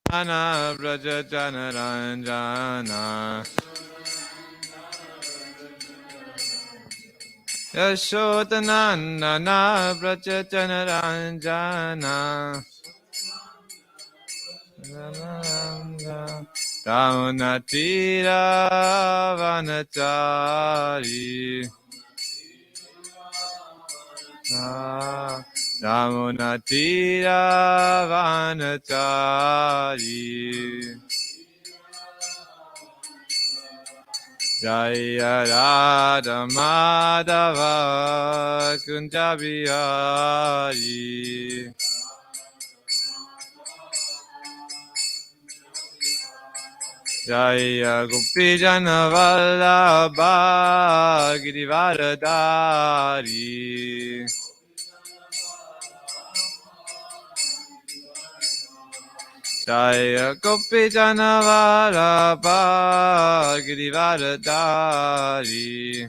Nana Braja Janaranjana Yashodanandana Braja Janaranjana Raunatira Vanachari Ramunatira Vanachari Jaya Radha Madhava Kunjabihari Jaya Gopijana Vallabha Girivaradari Jaya Gopijana Vallabha Girivaradari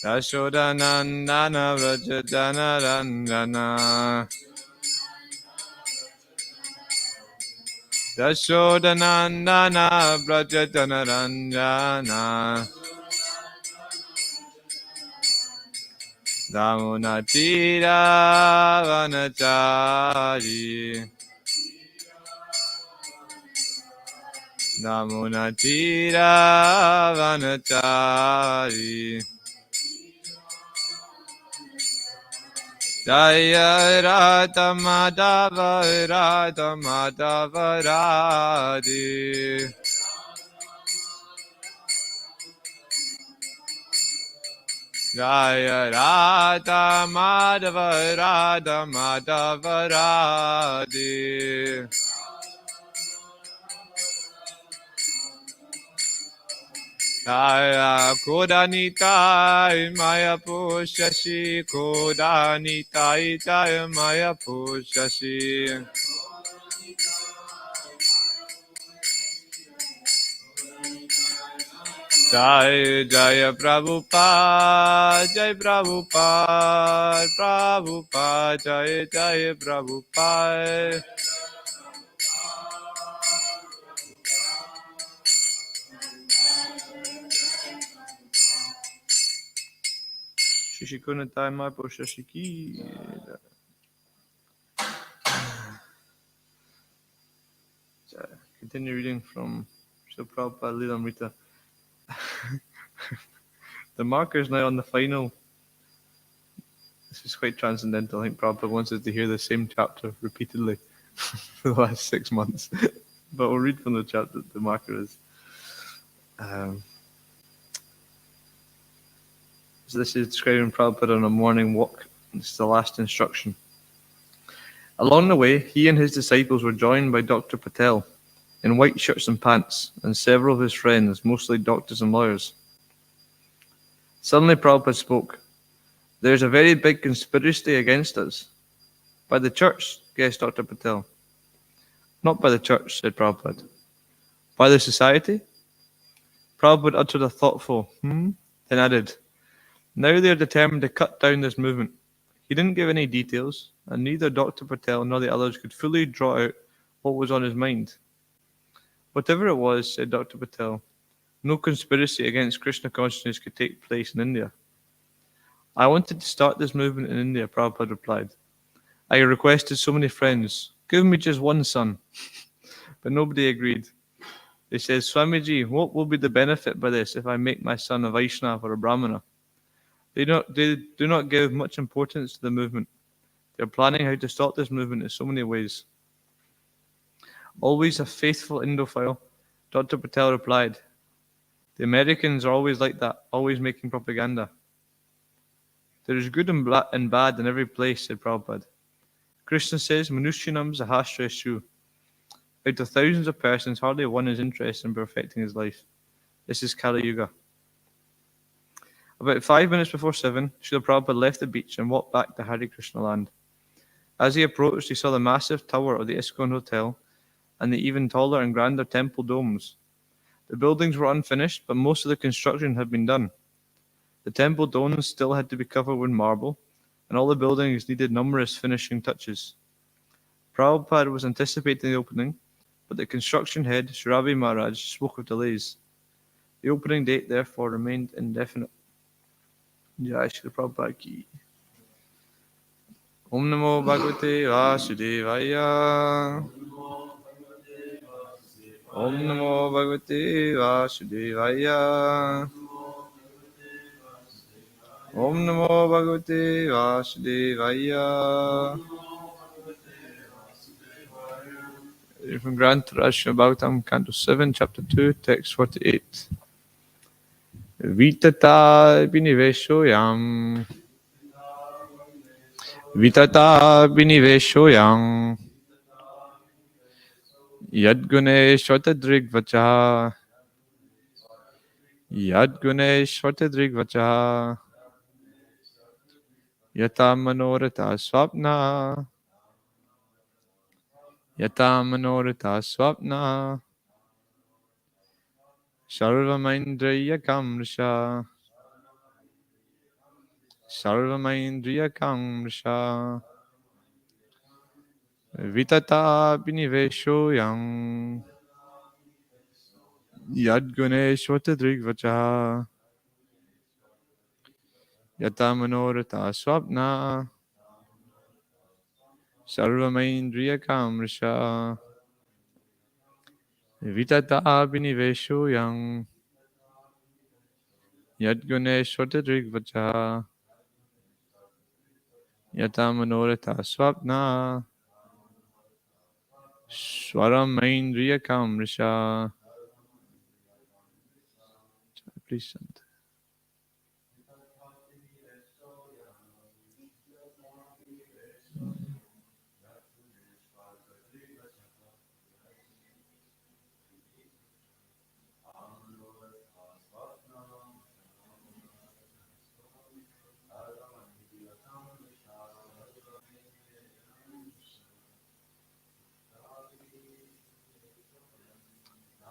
Yashodanandana Vrajajana Randana Yashodanandana Vrajajana Randana Damunatira Vanachari Damunatira Vanachari Jaya Radha Madhava Radha Madhava Radhe Jaya Radha Madhava Radha Madhava Radhe Jaya Kodanitai Maya Pushashi Kodanitai Jaya Maya Pushashi Jai Jaya Prabhupada Jai Prabhupada Prabhupada Jai Jai Prabhupada Shishikunatai Maya Pushashi Ki Continue reading from Srila Prabhupada Lilamrita. The marker is now on the final. This is quite transcendental. I think Prabhupada wants us to hear the same chapter repeatedly for the last 6 months. But we'll read from the chapter the marker is. So this is describing Prabhupada on a morning walk. This is the last instruction. Along the way, he and his disciples were joined by Dr. Patel in white shirts and pants, and several of his friends, mostly doctors and lawyers. Suddenly Prabhupada spoke. There's a very big conspiracy against us. By the church, guessed Dr. Patel. Not by the church, said Prabhupada. By the society? Prabhupada uttered a thoughtful, then added, now they are determined to cut down this movement. He didn't give any details, and neither Dr. Patel nor the others could fully draw out what was on his mind. Whatever it was, said Dr. Patel, no conspiracy against Krishna consciousness could take place in India. I wanted to start this movement in India, Prabhupada replied. I requested so many friends, give me just one son. But nobody agreed. They said, Swamiji, what will be the benefit by this if I make my son a Vaishnava or a Brahmana? They do not give much importance to the movement. They are planning how to stop this movement in so many ways. Always a faithful Indophile, Dr. Patel replied. The Americans are always like that, always making propaganda. There is good and bad in every place, said Prabhupada. Krishna says, Manushyanam sahasreshu. Out of thousands of persons, hardly one is interested in perfecting his life. This is Kali Yuga. About 5 minutes before 7, Srila Prabhupada left the beach and walked back to Hare Krishna land. As he approached, he saw the massive tower of the ISKCON Hotel and the even taller and grander temple domes. The buildings were unfinished, but most of the construction had been done. The temple domes still had to be covered with marble. and all the buildings needed numerous finishing touches. Prabhupada was anticipating the opening, but the construction head, Shiravi Maharaj, spoke of delays. The opening date therefore remained indefinite. Jai Shri Prabhupada ki. Om Namo Bhagavate Vasudevaya. Om Namo Bhagavate Vasudevaya. Om Namo Bhagavate Vasudevaya. From Grant Rashna Bhagavatam, Canto 7, Chapter 2, Text 48. Vitata biniveshoyam. Vitata biniveshoyam. Yadgune shvatadrigvacha. Yadgune shvatadrigvacha. Yata manorata swapna. Yata manorata swapna. Sarvamaindriya kamrisha. Sarvamaindriya kamrisha. Vitata biniveshoyam. Yadguneshvatadrigvacha. Yata manorata swapna. Sarvamaindriya kamrisha. Vitata biniveshoyam. Yadguneshvatadrigvacha. Yata manorata swapna. Swaramaindriya kamrisha. Please stand.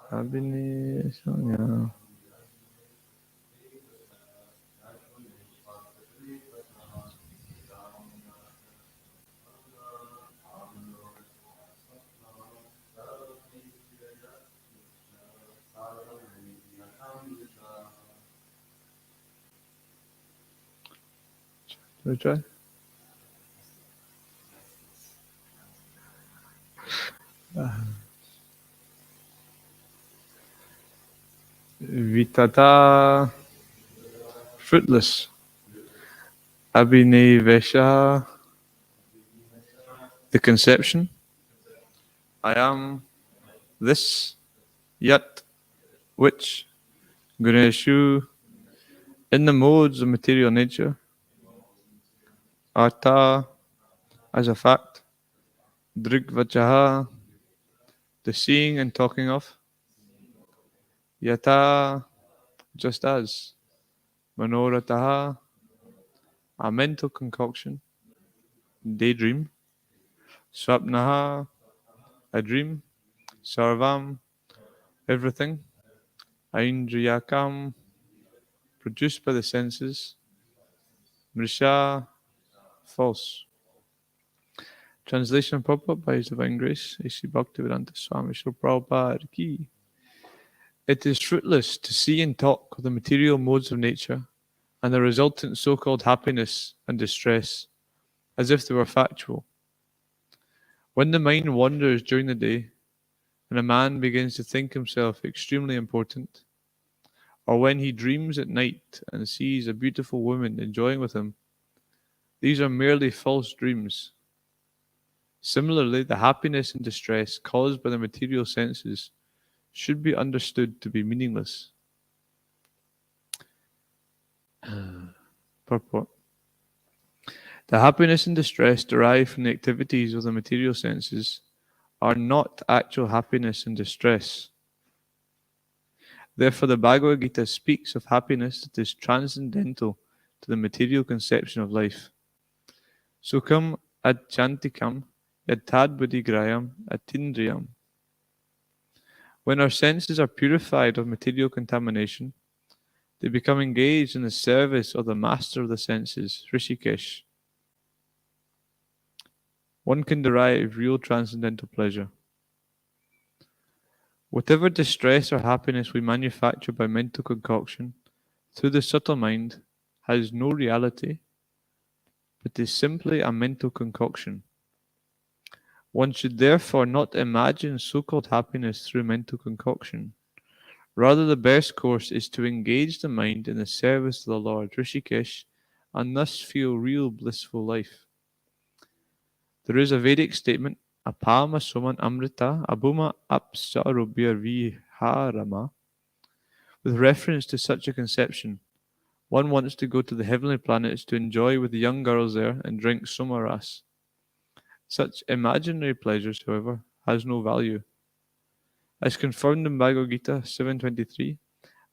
Abhini Sonya. Shall we try? Vitata, fruitless. Abhinivesha, the conception. I am this, yet, which, Ganeshu, in the modes of material nature. Artha, as a fact. Drigvachaha, the seeing and talking of. Yata, just as. Manorataha, a mental concoction. Daydream. Swapnaha, a dream. Sarvam, everything. Aindriyakam, produced by the senses. Mrisha, false. Translation Prabhupada by His Divine Grace, A.C. Bhaktivedanta Swami Srila Prabhupada ki. It is fruitless to see and talk of the material modes of nature and the resultant so-called happiness and distress as if they were factual. When the mind wanders during the day and a man begins to think himself extremely important, or when he dreams at night and sees a beautiful woman enjoying with him, these are merely false dreams. Similarly, the happiness and distress caused by the material senses should be understood to be meaningless. Purport. The happiness and distress derived from the activities of the material senses are not actual happiness and distress. Therefore, the Bhagavad Gita speaks of happiness that is transcendental to the material conception of life. Sukham adchantikam yatad buddhigrayam atindriyam. When our senses are purified of material contamination, they become engaged in the service of the master of the senses, Rishikesh. one can derive real transcendental pleasure. Whatever distress or happiness we manufacture by mental concoction through the subtle mind has no reality, but is simply a mental concoction. One should therefore not imagine so-called happiness through mental concoction. Rather, the best course is to engage the mind in the service of the Lord Rishikesh and thus feel real blissful life. There is a Vedic statement, Apama Suman Amrita Abhuma Apsarubhyar Viharama, with reference to such a conception. One wants to go to the heavenly planets to enjoy with the young girls there and drink somaras. Such imaginary pleasures, however, has no value. As confirmed in Bhagavad Gita 7.23,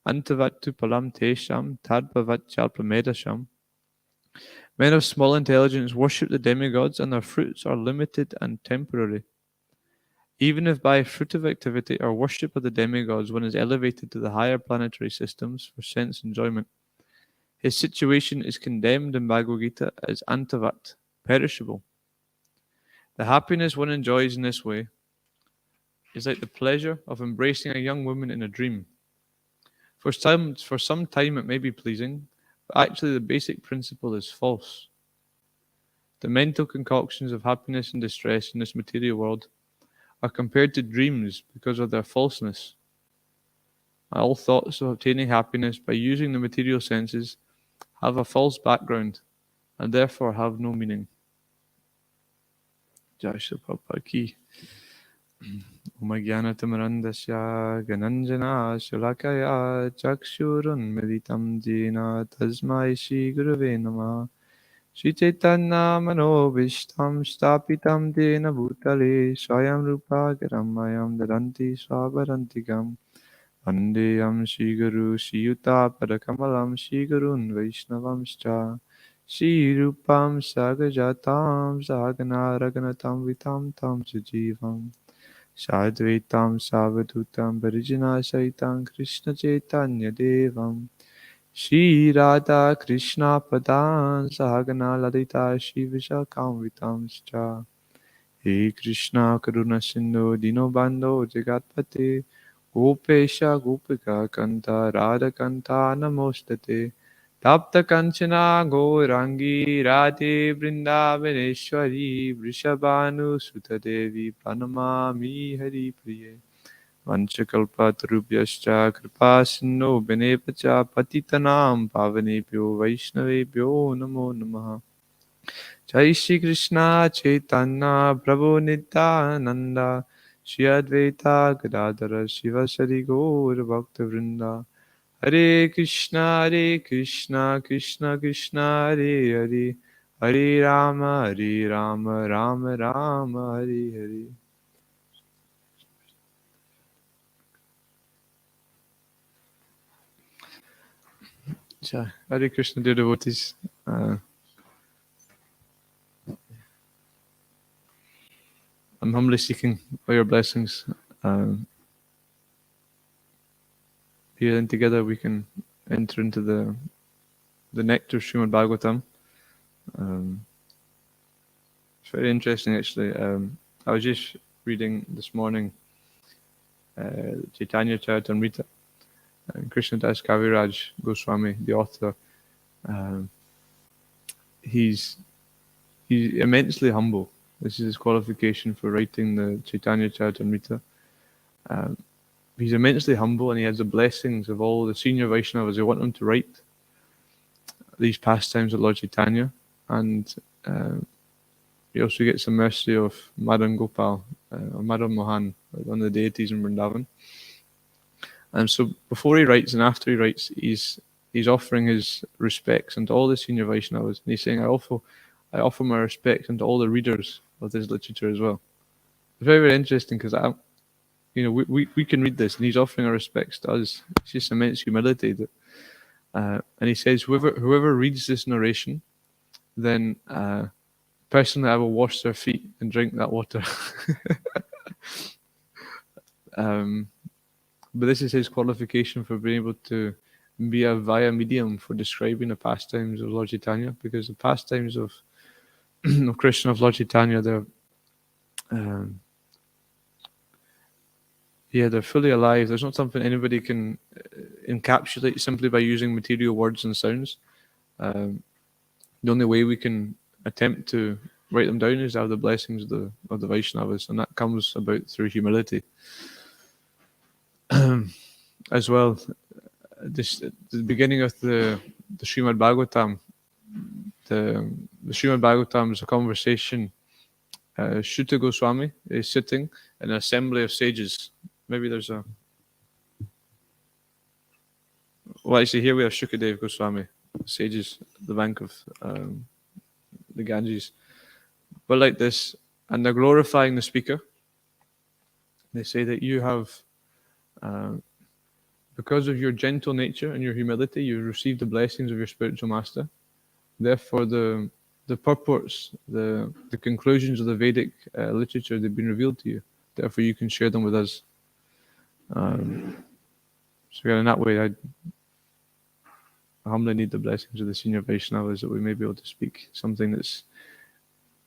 Antavattu palam tesham tadbhavat chalpamedasham. Men of small intelligence worship the demigods, and their fruits are limited and temporary. Even if by fruitive activity or worship of the demigods one is elevated to the higher planetary systems for sense enjoyment, his situation is condemned in Bhagavad Gita as antavat, perishable. The happiness one enjoys in this way is like the pleasure of embracing a young woman in a dream. For some time it may be pleasing, but actually the basic principle is false. The mental concoctions of happiness and distress in this material world are compared to dreams because of their falseness. All thoughts of obtaining happiness by using the material senses have a false background and therefore have no meaning. Jai Shri Prabhupada ki. Om Jnanatamrandasya Gananjana Shalakaya Chakshurunmilitam Jena Tasmai Shri Gurave Namah. Shri Chaitanya Manobishtam Stapitam Dena Bhutale Swayam Rupa Garamayam Dadanti Swabarantigam Vandeyam Shri Guru Shri Yuta Padakamalam Shri Gurun Vaishnavamscha Shri Rupam Sagajatam Sagana Raganatam Vitam Tam Sujivam Sadvaitam Savadutam Parijana Saitam Krishna Chaitanya Devam Shri Radha Krishna Padan Sahagana Ladita Shri Vishakam Vitamscha He Krishna Karuna Sindhu Dino Bando Jagatpate Gopesha Gopika Kanta Radha Kanta Namostate Tapta Kanchana Gaurangi Radhe Vrindavaneshwari Vrishabhanu Sutadevi Pranamami Hari Priye Vanchakalpatarubhyascha kripa sindho bhinevacha patitanam pavanebhyo vaishnavebhyo namo namaha. Jai Shri Krishna Chaitanya Prabhu Nityananda Shri Advaita Gadadhara Shivasari Gaur Bhakta Vrinda Hare Krishna Krishna Krishna Hare Hare Hare Rama Rama Rama Hare Hare. Hare Krishna, dear devotees. I'm humbly seeking for your blessings. Here and together we can enter into the nectar of Srimad Bhagavatam. It's very interesting, actually. I was just reading this morning Chaitanya Charitamrita, and Krishnadas Kaviraj Goswami, the author. He's immensely humble. This is his qualification for writing the Chaitanya Charitamrita. He's immensely humble, and he has the blessings of all the senior Vaishnavas who want him to write these pastimes of Lord Chaitanya. And he also gets the mercy of Madan Gopal, or Madan Mohan, one of the deities in Vrindavan. And so before he writes and after he writes, he's offering his respects unto all the senior Vaishnavas. And he's saying, I offer my respects unto all the readers of this literature as well. It's very, very interesting because we can read this, and he's offering our respects to us. It's just immense humility. That, and he says, whoever reads this narration, then personally I will wash their feet and drink that water. But this is his qualification for being able to be a via medium for describing the pastimes of Lord Chaitanya, because the pastimes of Krishna, of Lord Chaitanya, they're They're fully alive. There's not something anybody can encapsulate simply by using material words and sounds. The only way we can attempt to write them down is to have the blessings of the Vaishnavas, and that comes about through humility. As well, the beginning of the Srimad Bhagavatam, the Srimad Bhagavatam is a conversation. Shuta Goswami is sitting in an assembly of sages. Maybe there's a... Well, actually, here we have Shukadev Goswami, sages at the bank of the Ganges. But like this, and they're glorifying the speaker. They say that you have, because of your gentle nature and your humility, you've received the blessings of your spiritual master. Therefore, the purports, the conclusions of the Vedic literature, they've been revealed to you. Therefore, you can share them with us. So in that way, I humbly need the blessings of the senior Vaishnavas that we may be able to speak something that's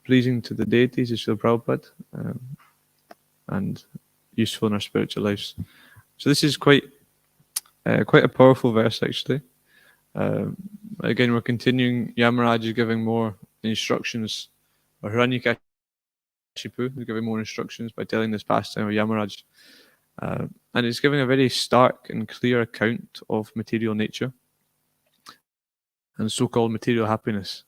pleasing to the deities, as Srila Prabhupada, and useful in our spiritual lives. So this is quite a powerful verse, actually. Again, we're continuing. Yamaraj is giving more instructions, or Hiranyakashipu is giving more instructions by telling this pastime of Yamaraj. And it's giving a very stark and clear account of material nature and so-called material happiness.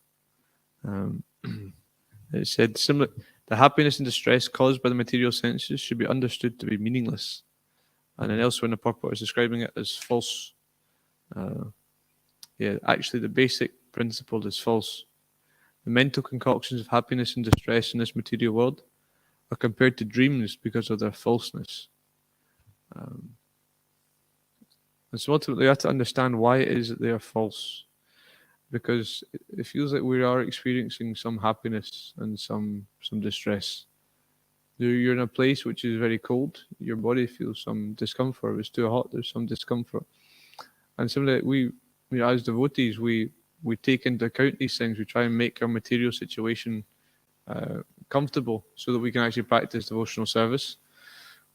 It said, similar, the happiness and distress caused by the material senses should be understood to be meaningless. And then elsewhere in the purport is describing it as false. Actually the basic principle is false. The mental concoctions of happiness and distress in this material world are compared to dreams because of their falseness. And so ultimately we have to understand why it is that they are false. Because it feels like we are experiencing some happiness and some distress. You're in a place which is very cold, your body feels some discomfort. If it's too hot, there's some discomfort. And similarly, we as devotees, we take into account these things. We try and make our material situation comfortable so that we can actually practice devotional service.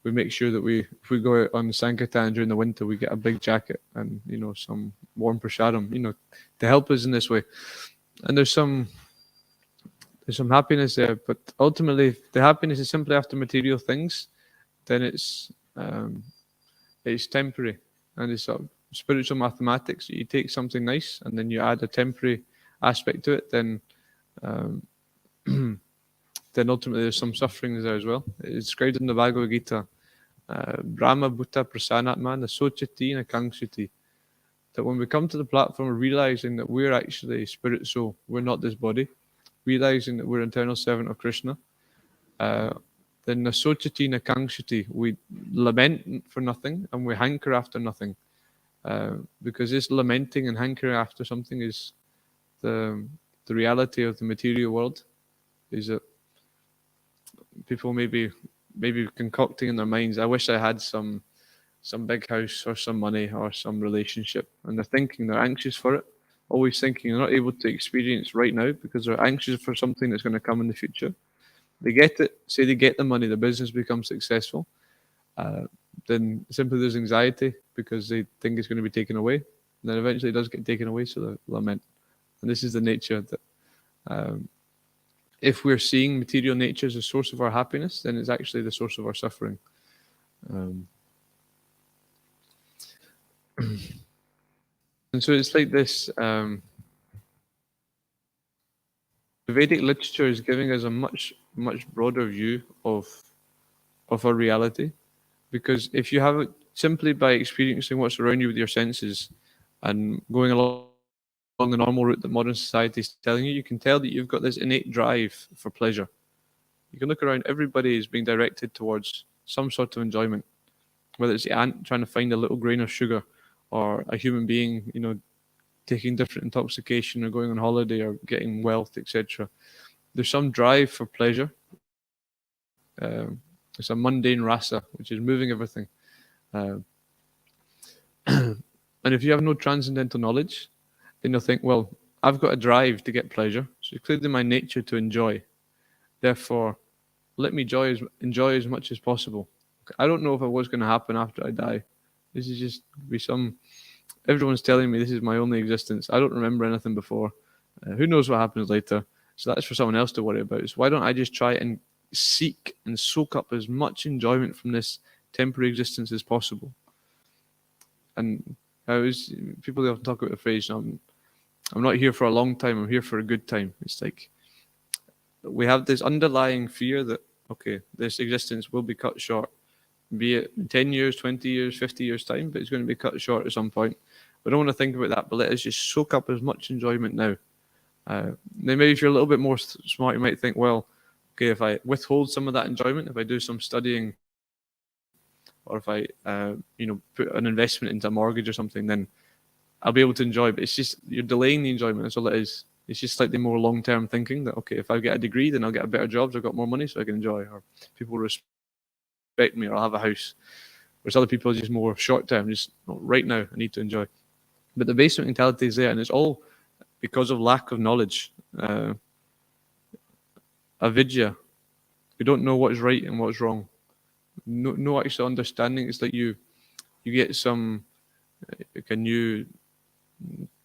We make sure that if we go out on Sankirtan during the winter, we get a big jacket and some warm prasadam, to help us in this way. And there's some happiness there, but ultimately, if the happiness is simply after material things, then it's temporary, and it's sort of spiritual mathematics. You take something nice and then you add a temporary aspect to it, then then ultimately there's some sufferings there as well. It's described in the Bhagavad Gita. Brahma Bhuta Prasanatma Nasochati Nakangsuti. That when we come to the platform, realizing that we're actually spirit soul, we're not this body, realizing that we're an eternal servant of Krishna, then Nasochati Nakangsuti, we lament for nothing and we hanker after nothing. Because this lamenting and hankering after something is the reality of the material world, is that people may be concocting in their minds, I wish I had some big house or some money or some relationship, and they're anxious for it, always thinking they're not able to experience right now because they're anxious for something that's going to come in the future. They get it, say they get the money, the business becomes successful, then simply there's anxiety because they think it's going to be taken away, and then eventually it does get taken away, so they lament. And this is the nature that if we're seeing material nature as a source of our happiness, then it's actually the source of our suffering. And so it's like this. The Vedic literature is giving us a much broader view of our reality, because if you have it simply by experiencing what's around you with your senses and going along the normal route that modern society is telling you, you can tell that you've got this innate drive for pleasure. You can look around, everybody is being directed towards some sort of enjoyment, whether it's the ant trying to find a little grain of sugar, or a human being, taking different intoxication or going on holiday or getting wealth, etc. There's some drive for pleasure. It's a mundane rasa, which is moving everything. And if you have no transcendental knowledge, then you'll think, well, I've got a drive to get pleasure, so it's clearly my nature to enjoy. Therefore, let me enjoy as much as possible. I don't know if what's going to happen after I die. This is just be some. Everyone's telling me this is my only existence. I don't remember anything before. Who knows what happens later? So that's for someone else to worry about. So why don't I just try and seek and soak up as much enjoyment from this temporary existence as possible? And people often talk about the phrase, I'm not here for a long time, I'm here for a good time. It's like we have this underlying fear that, okay, this existence will be cut short, be it in 10 years, 20 years, 50 years' time, but it's going to be cut short at some point. We don't want to think about that, but let us just soak up as much enjoyment now. Then maybe if you're a little bit more smart, you might think, well, okay, if I withhold some of that enjoyment, if I do some studying, or if I, put an investment into a mortgage or something, then I'll be able to enjoy. But it's just you're delaying the enjoyment. That's all it is. It's just slightly more long-term thinking that, okay, if I get a degree, then I'll get a better job, so I've got more money, so I can enjoy, or people will respect me, or I'll have a house. Whereas other people are just more short-term, just right now, I need to enjoy. But the basic mentality is there, and it's all because of lack of knowledge. Avidya. We don't know what's right and what's wrong. No actual understanding. It's like you get some like a new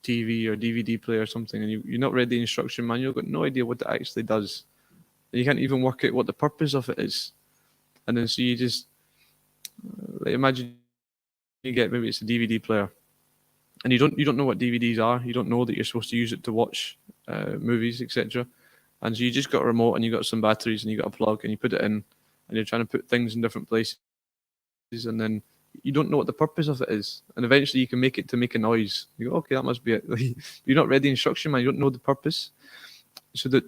TV or DVD player or something, and you're not read the instruction manual, got no idea what it actually does. And you can't even work out what the purpose of it is. And then so you just imagine you get, maybe it's a DVD player, and you don't know what DVDs are. You don't know that you're supposed to use it to watch movies, etc. And so you just got a remote and you got some batteries and you got a plug and you put it in, and you're trying to put things in different places, and then you don't know what the purpose of it is. And eventually you can make it to make a noise. You go, okay, that must be it. You're not read the instruction man, you don't know the purpose. So that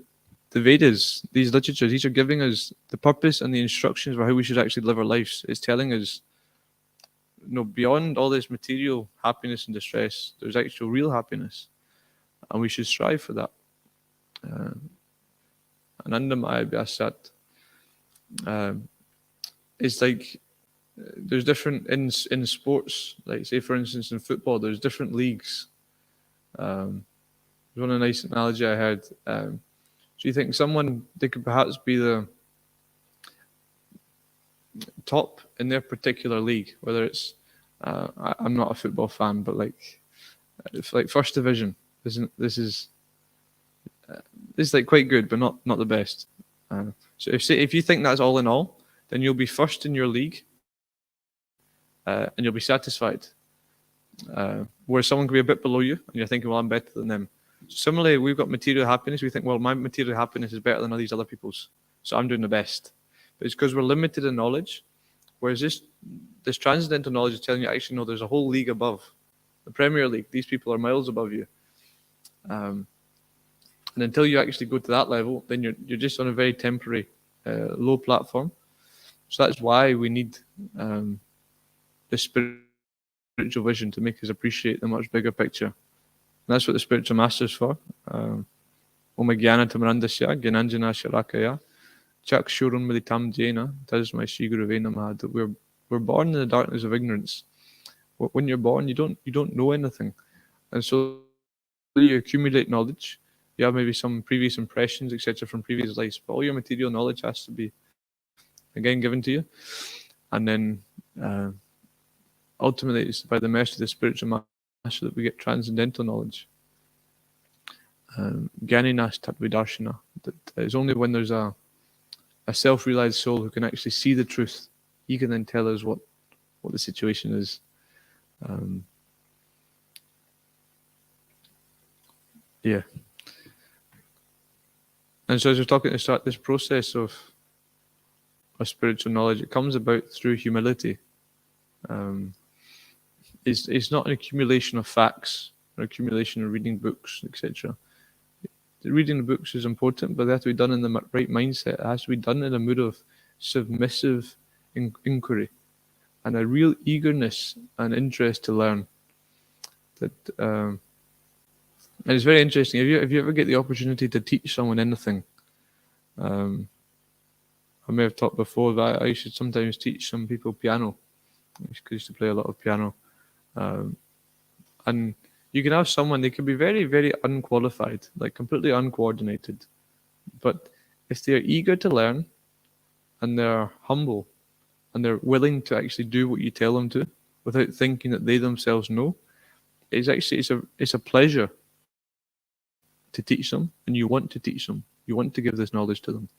the Vedas, these literatures, these are giving us the purpose and the instructions for how we should actually live our lives. It's telling us, beyond all this material happiness and distress, there's actual real happiness, and we should strive for that. Anandamaya Vyasat. It's like there's different in sports, like say for instance in football, there's different leagues. There's one nice analogy I heard. So you think they could perhaps be the top in their particular league, whether it's I'm not a football fan, but it's like first division. This is like quite good, but not the best. So if you think that's all in all, then you'll be first in your league, and you'll be satisfied. Whereas someone could be a bit below you, and you're thinking, well, I'm better than them. Similarly, we've got material happiness. We think, well, my material happiness is better than all these other people's, so I'm doing the best. But it's because we're limited in knowledge. Whereas this transcendental knowledge is telling you, actually, no, there's a whole league above. The Premier League, these people are miles above you. And until you actually go to that level, then you're just on a very temporary, low platform. So that's why we need the spiritual vision to make us appreciate the much bigger picture. And that's what the spiritual master is for. Om Jnana Tamarandasya Gyananjana Sharakaya Chakshurun Militam Jena Tasmai Shri Gurave Namaha. That we're born in the darkness of ignorance. When you're born, you don't know anything, and so you accumulate knowledge. You have maybe some previous impressions, etc., from previous lives, but all your material knowledge has to be again given to you, and then ultimately it's by the mercy of the spiritual master that we get transcendental knowledge. Gyaninas Tattva. That it's only when there's a self-realized soul who can actually see the truth, he can then tell us what the situation is. Yeah. And so as we're talking to start this process of spiritual knowledge, it comes about through humility. It's not an accumulation of facts or accumulation of reading books, etc. Reading the books is important, but they have to be done in the right mindset. It has to be done in a mood of submissive inquiry and a real eagerness and interest to learn. And it's very interesting. If you ever get the opportunity to teach someone anything, I may have talked before that I should sometimes teach some people piano. I used to play a lot of piano, and you can have someone, they can be very, very unqualified, like completely uncoordinated, but if they're eager to learn and they're humble, and they're willing to actually do what you tell them to, without thinking that they themselves know, it's a pleasure to teach them, and you want to teach them. You want to give this knowledge to them.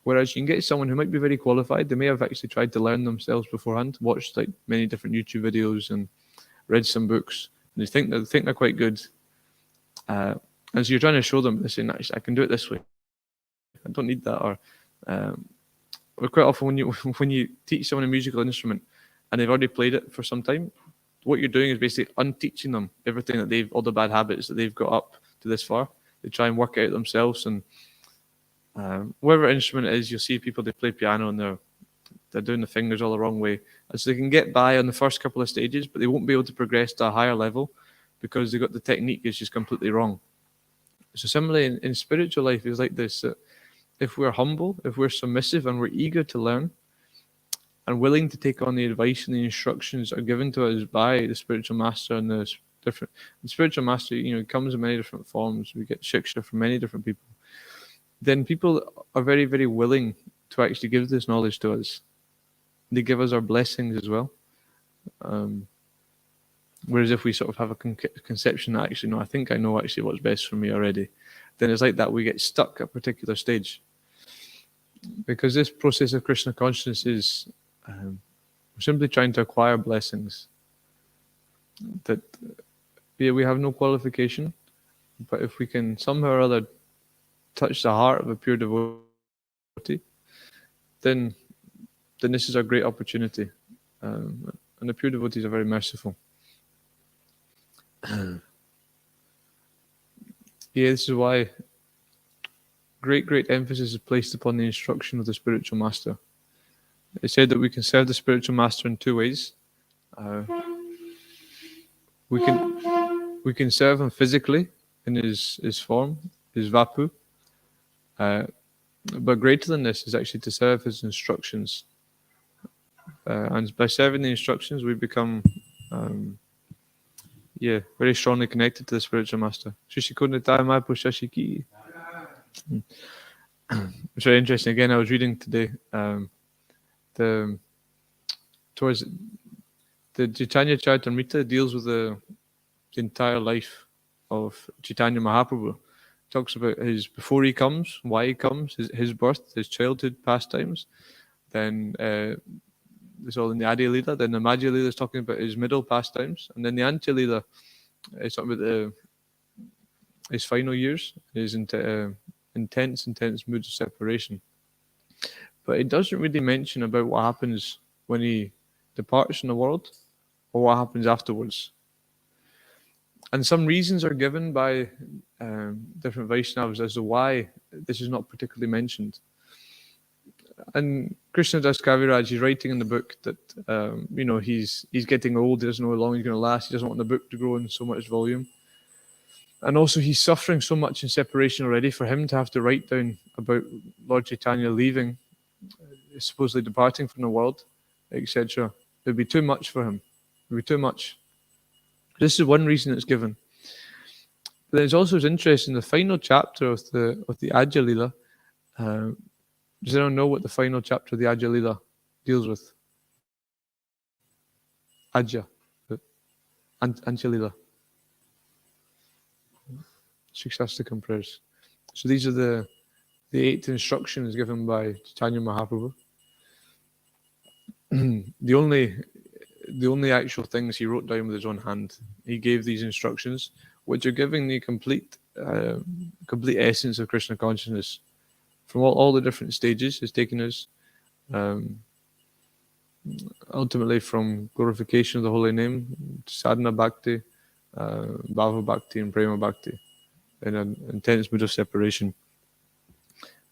Whereas you can get someone who might be very qualified, they may have actually tried to learn themselves beforehand, watched like many different YouTube videos and read some books, and they think they're quite good. And so you're trying to show them, they're saying, actually, I can do it this way. I don't need that. Or quite often when you teach someone a musical instrument and they've already played it for some time, what you're doing is basically unteaching them everything that all the bad habits that they've got up to this far. They try and work it out themselves, and whatever instrument it is, you'll see people, they play piano and they're doing the fingers all the wrong way, and so they can get by on the first couple of stages, but they won't be able to progress to a higher level because they got the technique is just completely wrong. So similarly in spiritual life, it's like this: that if we're humble, if we're submissive, and we're eager to learn and willing to take on the advice and the instructions that are given to us by the spiritual master, and the spiritual master, comes in many different forms. We get shiksha from many different people. Then people are very, very willing to actually give this knowledge to us. They give us our blessings as well. Whereas if we sort of have a conception that actually, no, I think I know actually what's best for me already, then it's like that we get stuck at a particular stage. Because this process of Krishna consciousness is we're simply trying to acquire blessings. That we have no qualification, but if we can somehow or other touch the heart of a pure devotee, then this is a great opportunity. And the pure devotees are very merciful. This is why great emphasis is placed upon the instruction of the spiritual master. It's said that we can serve the spiritual master in two ways. We can serve him physically in his form, his vapu. But greater than this is actually to serve his instructions. And by serving the instructions, we become very strongly connected to the spiritual master. It's very interesting. Again, I was reading today towards the Chaitanya Charitamrita deals with the entire life of Chaitanya Mahaprabhu. Talks about his before he comes, why he comes, his birth, his childhood pastimes. Then it's all in the Adi Lila. Then the Madhya Lila is talking about his middle pastimes, and then the Antya Lila is talking about his final years, his intense moods of separation. But it doesn't really mention about what happens when he departs from the world, or what happens afterwards. And some reasons are given by different Vaishnavas as to why this is not particularly mentioned. And Krishna Das Kaviraj, he's writing in the book that he's getting old, he doesn't know how long he's going to last, he doesn't want the book to grow in so much volume. And also he's suffering so much in separation already. For him to have to write down about Lord Chaitanya leaving, supposedly departing from the world, etc., it would be too much for him. It would be too much. This is one reason it's given. But there's also interesting, the final chapter of the Ajya Lila. Does anyone know what the final chapter of the Ajya Lila deals with? Ajya, Antya Lila. Shikshastakam prayers. So these are the 8 instructions given by Chaitanya Mahaprabhu. The only actual things he wrote down with his own hand. He gave these instructions, which are giving the complete essence of Krishna consciousness. From all the different stages, has taken us ultimately from glorification of the holy name, sadhana bhakti, bhava bhakti, and prema bhakti, in an intense mood of separation.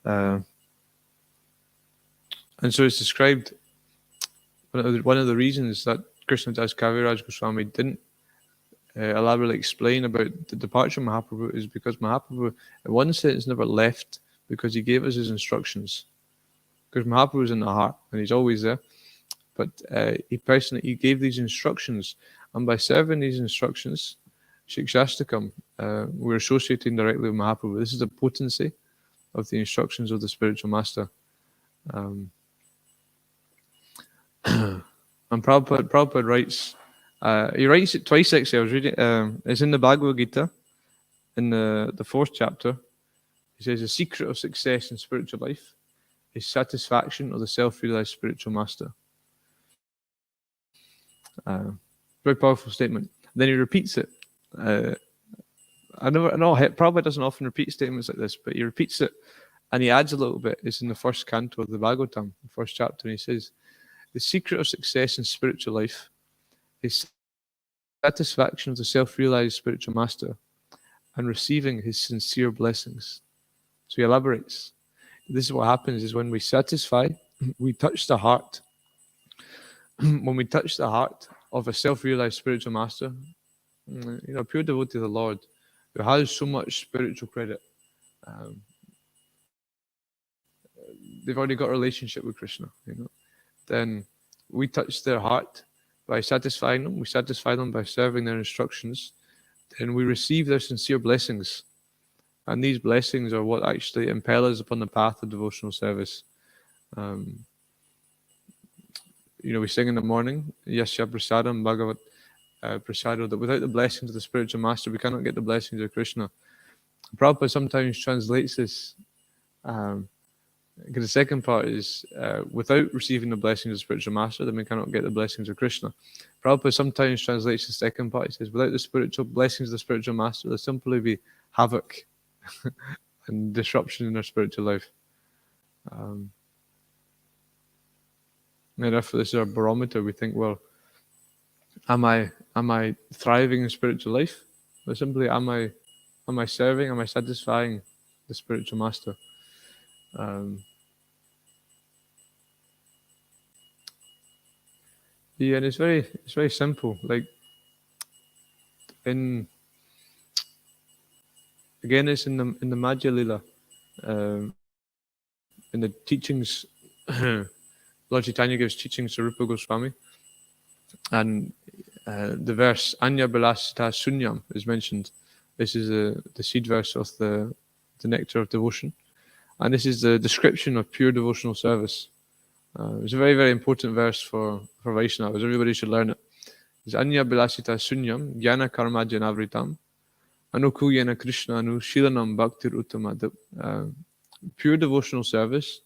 And so it's described. One of the reasons that Krishna Das Kaviraj Goswami didn't elaborately explain about the departure of Mahaprabhu is because Mahaprabhu, in one sense, never left because he gave us his instructions. Because Mahaprabhu is in the heart and he's always there. But he gave these instructions, and by serving these instructions, Shikshastakam, we're associating directly with Mahaprabhu. This is the potency of the instructions of the spiritual master. Um, and Prabhupada writes, he writes it twice actually. I was reading, it's in the Bhagavad Gita, in the fourth chapter. He says, the secret of success in spiritual life is satisfaction of the self-realized spiritual master. Very powerful statement. Then he repeats it. I know Prabhupada doesn't often repeat statements like this, but he repeats it and he adds a little bit. It's in the first canto of the Bhagavatam, the first chapter, and he says, the secret of success in spiritual life is satisfaction of the self-realized spiritual master and receiving his sincere blessings. So he elaborates. This is what happens is when we satisfy, we touch the heart. When we touch the heart of a self-realized spiritual master, pure devotee of the Lord, who has so much spiritual credit, they've already got a relationship with Krishna, then we touch their heart by satisfying them. We satisfy them by serving their instructions. Then we receive their sincere blessings. And these blessings are what actually impel us upon the path of devotional service. We sing in the morning, Yasya Prasadam Bhagavat Prasado, that without the blessings of the spiritual master, we cannot get the blessings of Krishna. Prabhupada sometimes translates this, because the second part is, without receiving the blessings of the spiritual master, then we cannot get the blessings of Krishna. Prabhupada sometimes translates the second part. He says, without the spiritual blessings of the spiritual master, there'll simply be havoc and disruption in our spiritual life. And therefore, this is our barometer. We think, well, am I thriving in spiritual life? Or simply, am I serving? Am I satisfying the spiritual master? Yeah, and it's very simple. Like it's in the Madhya Lila, in the teachings. Lord Chaitanya gives teachings to Rupa Goswami, and the verse Anya Bilasita Sunyam is mentioned. This is the seed verse of the nectar of devotion, and this is the description of pure devotional service. It's a very, very important verse for Vaishnavas. Everybody should learn it. It's Anya Bilasita Sunyam Jnana Karma Janavritam Anukuyana Krishna Anu Shilanam Bhaktir Uttama. Pure devotional service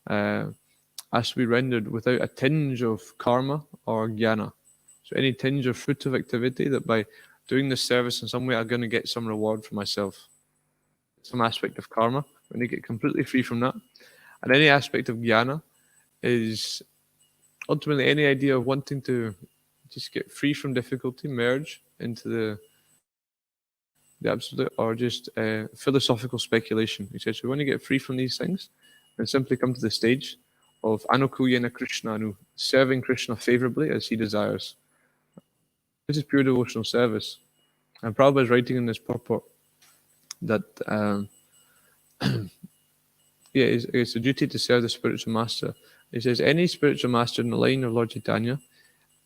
has to be rendered without a tinge of karma or jnana. So any tinge or fruit of activity that by doing this service in some way I'm going to get some reward for myself. Some aspect of karma. When you get completely free from that. And any aspect of jnana is ultimately any idea of wanting to just get free from difficulty, merge into the absolute, or just philosophical speculation. He says, we want to get free from these things and simply come to the stage of Anukuyana Krishna Anu, serving Krishna favorably as he desires. This is pure devotional service. And Prabhupada is writing in this purport that it's a duty to serve the spiritual master. He says, any spiritual master in the line of Lord Chaitanya,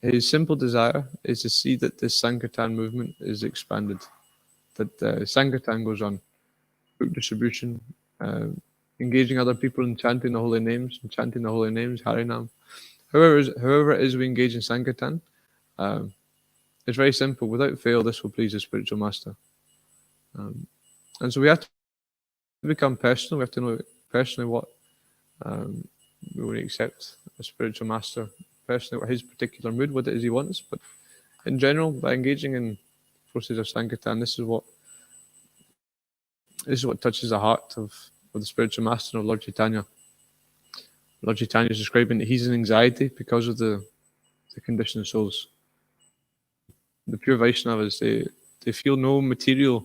his simple desire is to see that this Sankirtan movement is expanded, that Sankirtan goes on, book distribution, engaging other people in chanting the holy names, Harinam. However it is we engage in Sankirtan, it's very simple. Without fail, this will please the spiritual master. And so we have to become personal. We have to know personally what we want to accept a spiritual master, personally what his particular mood, what it is he wants. But in general, by engaging in process of Sankirtan, this is what touches the heart of the spiritual master of Lord Chaitanya. Lord Chaitanya is describing that he's in anxiety because of the conditioned souls. The pure Vaishnavas, they feel no material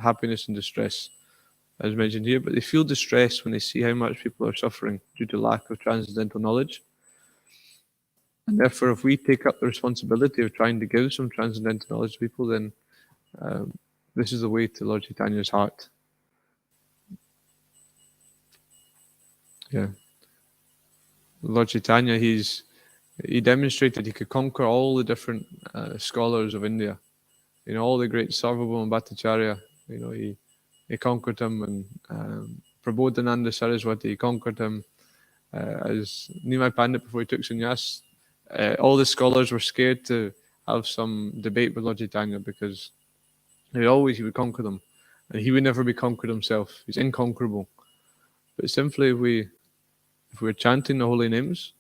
happiness and distress, as mentioned here, but they feel distress when they see how much people are suffering due to lack of transcendental knowledge. And therefore, if we take up the responsibility of trying to give some transcendental knowledge to people, then this is the way to Lord Chaitanya's heart. Yeah. Lord Chaitanya, he demonstrated he could conquer all the different scholars of India. All the great Sarvabhauma Bhattacharya, he conquered him, and Prabodhananda Saraswati, he conquered him. As Nimai Pandit, before he took sannyas, all the scholars were scared to have some debate with Lord Chaitanya because he would conquer them, and he would never be conquered himself. He's inconquerable. But simply, if we're chanting the holy names,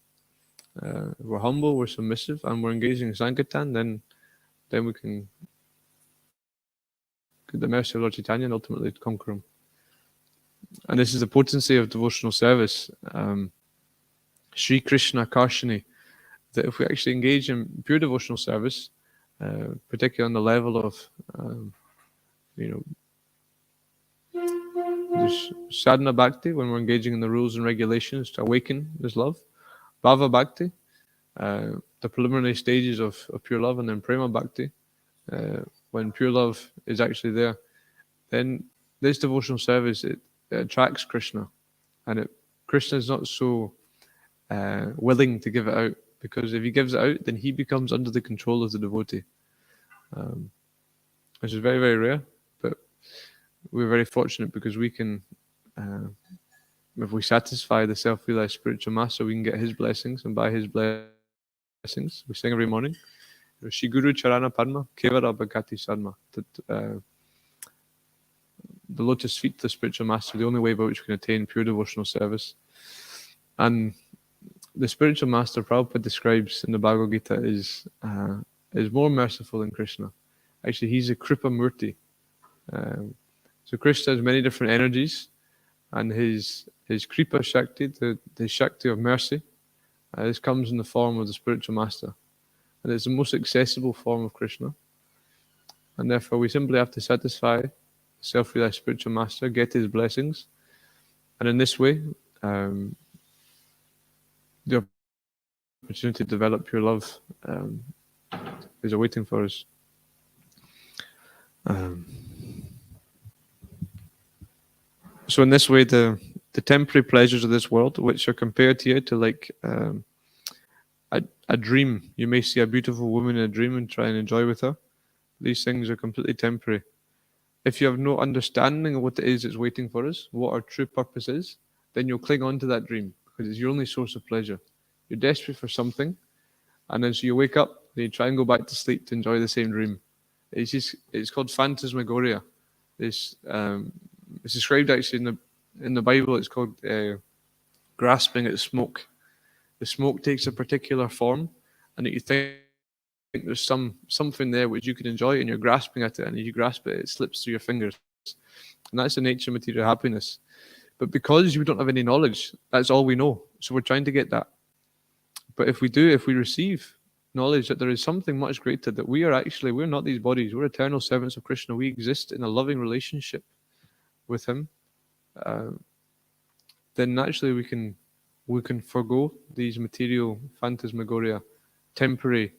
if we're humble, we're submissive, and we're engaging in Sankirtan, then we can get the mercy of Lord Chaitanya and ultimately conquer him. And this is the potency of devotional service. Sri Krishna Karshani, that if we actually engage in pure devotional service, particularly on the level of, there's sadhana bhakti, when we're engaging in the rules and regulations to awaken this love, bhava bhakti, the preliminary stages of pure love, and then prema bhakti, when pure love is actually there, then this devotional service, it attracts Krishna, and Krishna is not so willing to give it out, because if he gives it out, then he becomes under the control of the devotee, which is very, very rare. But we're very fortunate because we can, if we satisfy the self-realized spiritual master, we can get his blessings, and by his blessings, we sing every morning, Shri Guru Charana Padma Kevara Bhagati Sadma. The lotus feet of the spiritual master, the only way by which we can attain pure devotional service. And the spiritual master Prabhupada describes in the Bhagavad Gita is more merciful than Krishna. Actually, he's a Kripa Murti. So Krishna has many different energies, and his Kripa Shakti, the Shakti of mercy, this comes in the form of the spiritual master. And it's the most accessible form of Krishna. And therefore, we simply have to satisfy the self-realized spiritual master, get his blessings. And in this way, the opportunity to develop pure love is awaiting for us. So in this way, the temporary pleasures of this world, which are compared here to like a dream. You may see a beautiful woman in a dream and try and enjoy with her. These things are completely temporary. If you have no understanding of what it is that's waiting for us, what our true purpose is, then you'll cling on to that dream because it's your only source of pleasure. You're desperate for something, and then so you wake up and you try and go back to sleep to enjoy the same dream. It's called phantasmagoria. It's described actually in the Bible. It's called grasping at smoke. The smoke takes a particular form, and you think there's something there which you can enjoy, and you're grasping at it, and as you grasp it, it slips through your fingers. And that's the nature of material happiness. But because we don't have any knowledge, that's all we know. So we're trying to get that. But if we receive knowledge that there is something much greater, that we're not these bodies, we're eternal servants of Krishna, we exist in a loving relationship with him, then naturally we can forgo these material phantasmagoria, temporary,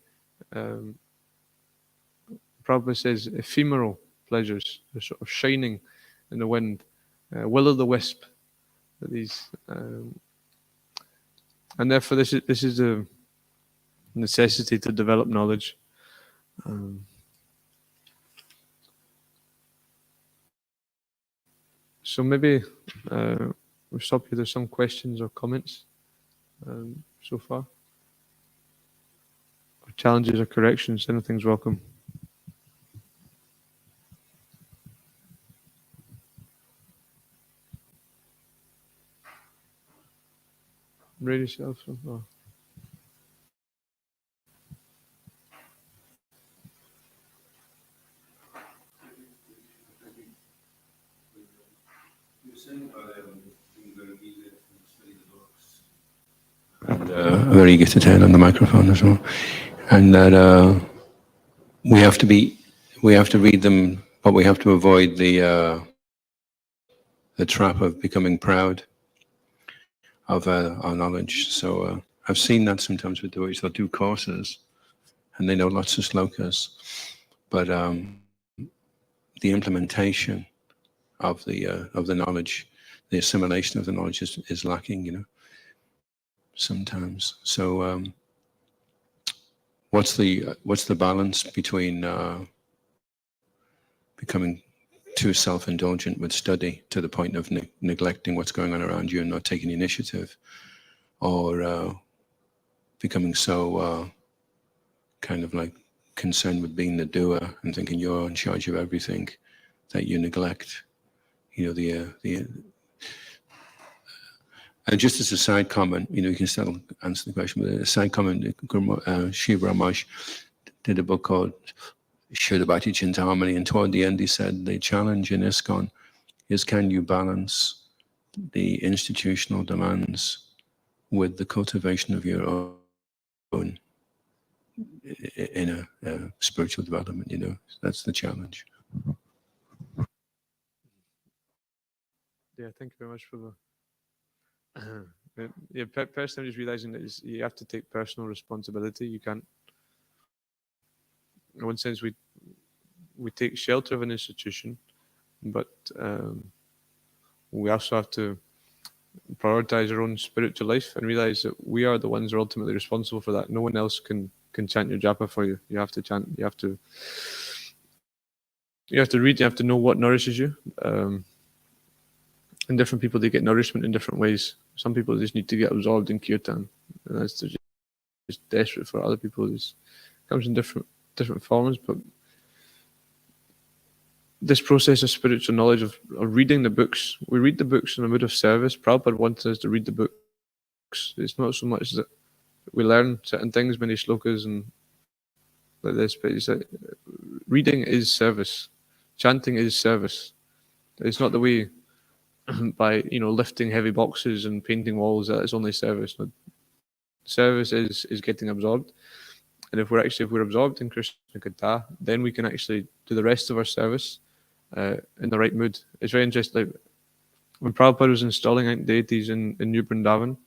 Prabhupada says, ephemeral pleasures. They're sort of shining in the wind, will-o'-the-wisp. These, and therefore this is a necessity to develop knowledge. So maybe we'll stop here. There's some questions or comments so far. Or challenges or corrections, anything's welcome. Ready yourself. Oh. And very eager to turn on the microphone as well, and that we have to read them, but we have to avoid the trap of becoming proud of our knowledge. So I've seen that sometimes with devotees. They'll do courses, and they know lots of slokas, but the implementation of the knowledge, the assimilation of the knowledge is lacking, sometimes. So what's the balance between becoming too self-indulgent with study to the point of neglecting what's going on around you and not taking the initiative, or becoming so kind of like concerned with being the doer and thinking you're in charge of everything that you neglect, the and just as a side comment, you can still answer the question, but a side comment, Shiva Ramash did a book called Shuddhabhakti Chintamani, and toward the end he said the challenge in ISKCON is, can you balance the institutional demands with the cultivation of your own inner spiritual development? That's the challenge. Yeah, thank you very much for the. Personally, I'm just realizing that you have to take personal responsibility. You can't. In one sense, we take shelter of an institution, but we also have to prioritize our own spiritual life and realize that we are the ones who are ultimately responsible for that. No one else can chant your japa for you. You have to chant. You have to read. You have to know what nourishes you. And different people, they get nourishment in different ways. Some people just need to get absorbed in kirtan, and that's just desperate for. Other people, it comes in different forms. But this process of spiritual knowledge, of reading the books, we read the books in a mood of service. Prabhupada wanted us to read the books. It's not so much that we learn certain things, many shlokas and like this, but it's like, reading is service. Chanting is service. It's not the way by lifting heavy boxes and painting walls that is only service. No, service is getting absorbed, and if we're absorbed in Krishna Katha, then we can actually do the rest of our service in the right mood. It's very interesting. Like, when Prabhupada was installing deities in New Vrindavan,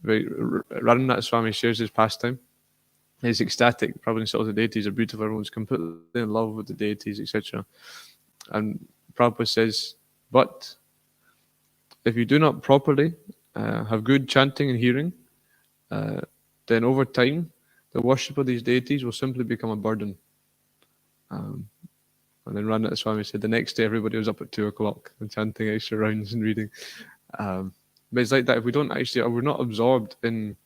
Radhanath Swami shares his pastime. He's ecstatic. Prabhupada installs the deities are beautiful. Everyone's completely in love with the deities, etc. And Prabhupada says, but if you do not properly have good chanting and hearing, then over time, the worship of these deities will simply become a burden. And then Radhanath Swami said the next day everybody was up at 2:00 and chanting extra rounds and reading. But it's like that. If we don't actually, or we're not absorbed in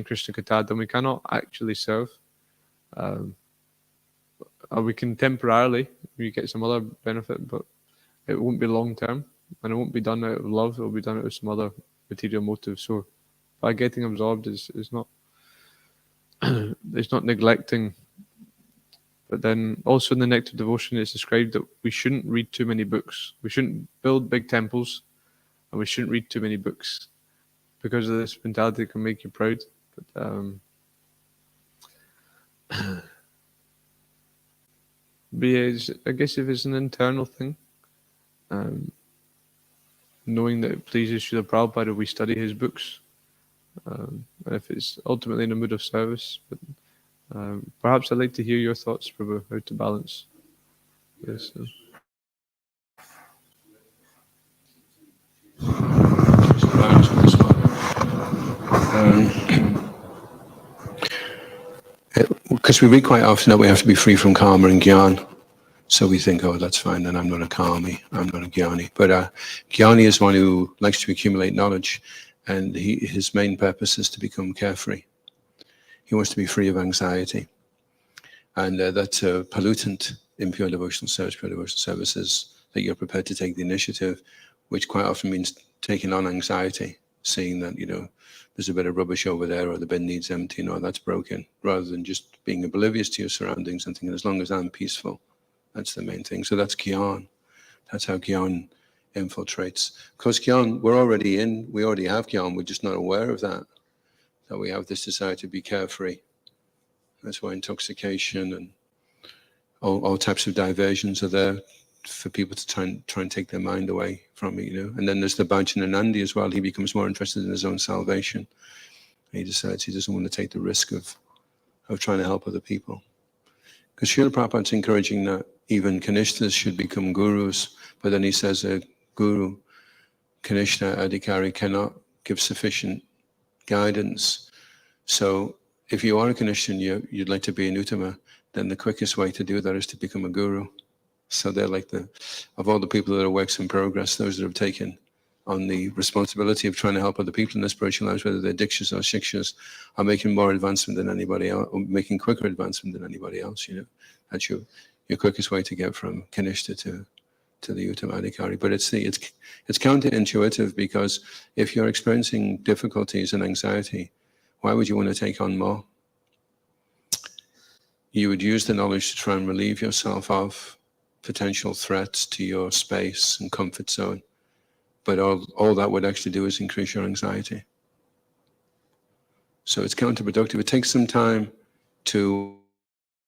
Krishna Katha, then we cannot actually serve. Or we can temporarily, we get some other benefit, but it won't be long term, and it won't be done out of love. It will be done out of some other material motive. So, by getting absorbed is not it's not neglecting. But then also in the Nectar Devotion, it's described that we shouldn't read too many books. We shouldn't build big temples, and we shouldn't read too many books, because of this mentality can make you proud. But yeah, I guess if it's an internal thing, knowing that it pleases Srila Prabhupada, we study his books. And if it's ultimately in a mood of service, but perhaps I'd like to hear your thoughts, Prabhu, how to balance this. Because we read quite often that we have to be free from karma and jnana. So we think, oh, that's fine, then I'm not a karmi, I'm not a jnani. But jnani is one who likes to accumulate knowledge, and his main purpose is to become carefree. He wants to be free of anxiety. And that's a pollutant in pure devotional service. Pure devotional service is that you're prepared to take the initiative, which quite often means taking on anxiety, seeing that, there's a bit of rubbish over there, or the bin needs emptying, or that's broken, rather than just being oblivious to your surroundings and thinking, as long as I'm peaceful, that's the main thing. So that's Gyan. That's how Gyan infiltrates. Because Gyan, we already have Gyan, we're just not aware of that. That we have this desire to be carefree. That's why intoxication and all types of diversions are there for people to try and take their mind away from it, And then there's the Bhajananandi as well. He becomes more interested in his own salvation. He decides he doesn't want to take the risk of trying to help other people. Because Srila Prabhupada's encouraging that even Kanishtas should become gurus, but then he says a guru, Kanishta Adhikari, cannot give sufficient guidance. So if you are a Kanishta and you'd like to be an Uttama, then the quickest way to do that is to become a guru. So they're like of all the people that are works in progress, those that have taken on the responsibility of trying to help other people in their spiritual lives, whether they're dikshas or shikshas, are making more advancement than anybody else, or making quicker advancement than anybody else. That's your quickest way to get from kanishta to the uttamadhikari. But it's counterintuitive, because if you're experiencing difficulties and anxiety, why would you want to take on more? You would use the knowledge to try and relieve yourself of potential threats to your space and comfort zone. But all that would actually do is increase your anxiety. So it's counterproductive. It takes some time to,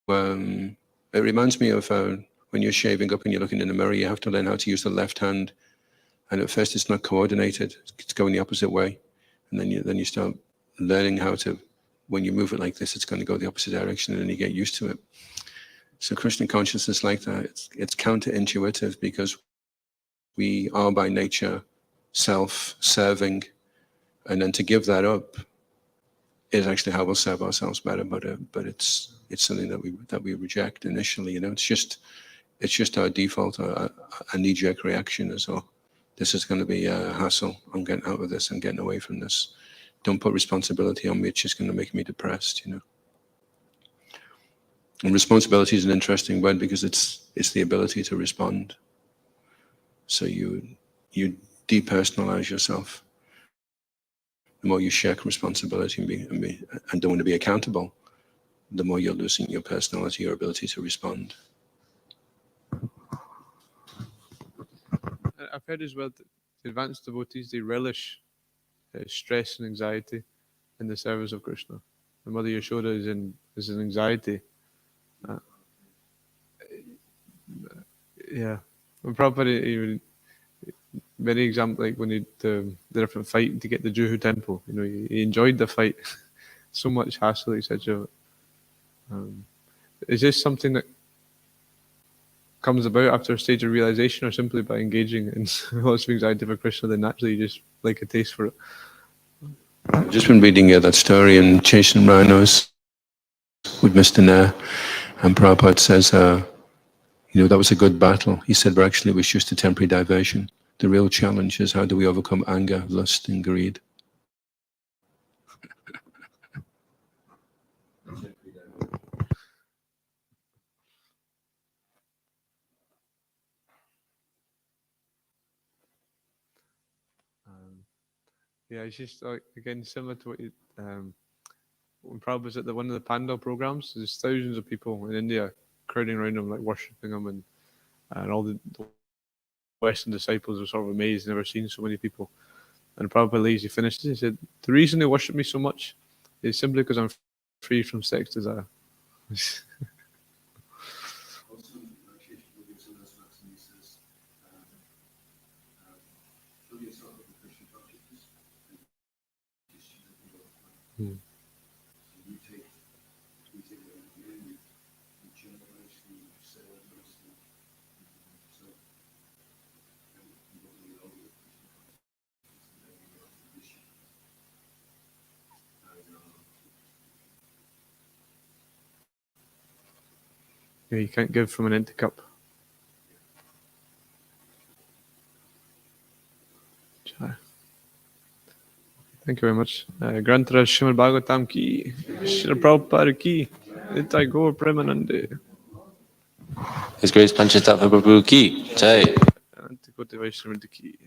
it reminds me of when you're shaving up and you're looking in the mirror, you have to learn how to use the left hand. And at first it's not coordinated, it's going the opposite way. And then you start learning how to, when you move it like this, it's going to go the opposite direction, and then you get used to it. So Krishna consciousness like that, it's counterintuitive, because we are by nature self-serving, and then to give that up is actually how we'll serve ourselves better. But it's something that we reject initially. It's just our default, a knee-jerk reaction as well. This is going to be a hassle. I'm getting out of this. I'm getting away from this. Don't put responsibility on me. It's just going to make me depressed. And responsibility is an interesting word, because it's the ability to respond. So you depersonalize yourself. The more you shirk responsibility and don't want to be accountable, the more you're losing your personality, your ability to respond. I've heard as well that the advanced devotees, they relish stress and anxiety in the service of Krishna. And Mother Yashoda is in anxiety. Yeah. And Prabhupada, many example, like when he the different fight to get the Juhu temple, he enjoyed the fight. So much hassle, etc. Is this something that comes about after a stage of realization, or simply by engaging in lots of anxiety for Krishna, then naturally you just like a taste for it? I've just been reading that story in Chasing Rhinos with Mr. Nair, and Prabhupada says, that was a good battle. He said, but actually it was just a temporary diversion. The real challenge is, how do we overcome anger, lust, and greed? Yeah, it's just again similar to what when Prabhupada was at one of the Pandal programs. There's thousands of people in India crowding around him, like worshipping him, and all the Western disciples were sort of amazed, never seen so many people. And Prabhupada, as he finished, he said, "The reason they worship me so much is simply because I'm free from sex desire." Yeah, you can't give from an empty cup. Thank you very much. Grantaraj Srimad Bhagavatam ki, Srila Prabhupada ki, Nitai Gaur Premanande. His Grace Pancha Tattva Prabhu ki, Jai. Antikoti Vaishnavanta ki.